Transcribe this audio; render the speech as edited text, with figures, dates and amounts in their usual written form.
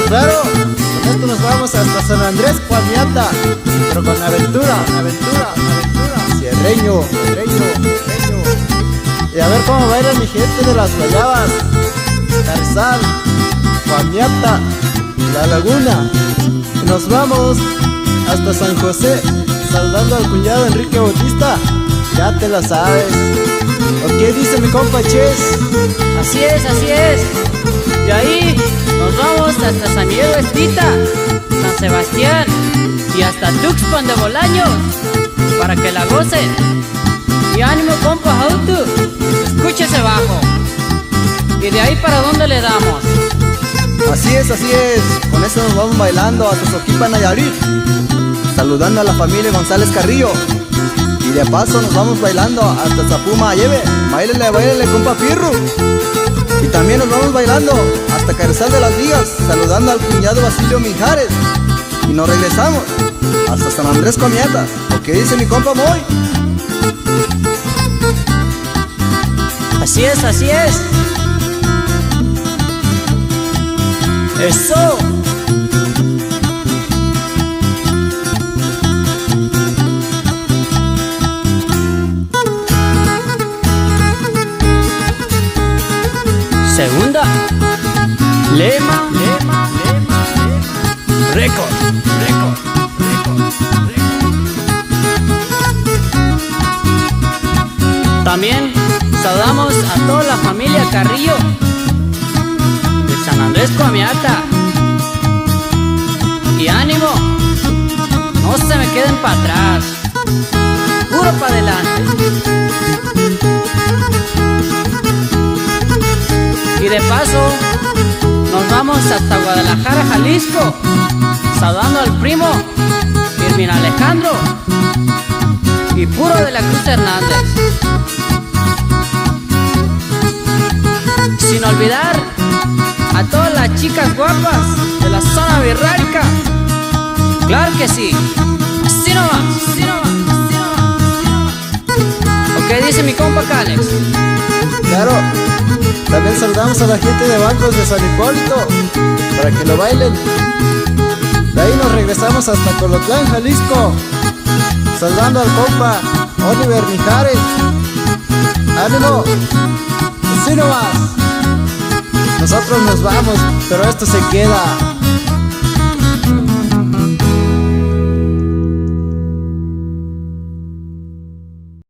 claro, con esto nos vamos hasta San Andrés Coamiata, pero con aventura, aventura, aventura. Cierreño, cierreño, cierreño. Y a ver cómo baila mi gente de las Guayabas, Carrizal, Coamiata, La Laguna. Y nos vamos hasta San José, saludando al cuñado Enrique Bautista. Ya te la sabes. ¿O qué dice mi compa Ches? Así es, así es. De ahí nos vamos hasta San Miguel Estita, San Sebastián y hasta Tuxpan de Bolaños, para que la gocen. Y ánimo compa Jautu, escúchese bajo. ¿Y de ahí para dónde le damos? Así es, así es. Con eso nos vamos bailando hasta Soquipa, Nayarit, saludando a la familia González Carrillo. Y de paso nos vamos bailando hasta Zapuma, lleve. Báilele, báilele compa Pirru. Y también nos vamos bailando hasta Carrizal de las Vigas, saludando al cuñado Basilio Mijares. Y nos regresamos hasta San Andrés Coamiata. ¿O qué dice mi compa Moy? Así es, así es. ¡Eso! Segunda, Lema, récord. También saludamos a toda la familia Carrillo de San Andrés Coamiata. Y ánimo, no se me queden para atrás, puro para adelante. Y de paso nos vamos hasta Guadalajara, Jalisco, saludando al primo Irvin Alejandro y puro de la Cruz Hernández. Sin olvidar a todas las chicas guapas de la zona birrárica. Claro que sí, así nomás, así nomás, así nomás, así nomás. ¿O qué dice mi compa Calex? Claro. También saludamos a la gente de Bancos de San Hipólito para que lo bailen. De ahí nos regresamos hasta Colotlán, Jalisco, saludando al compa Oliver Mijares. ¡Ánimo! ¡Así nomás! Nosotros nos vamos, pero esto se queda.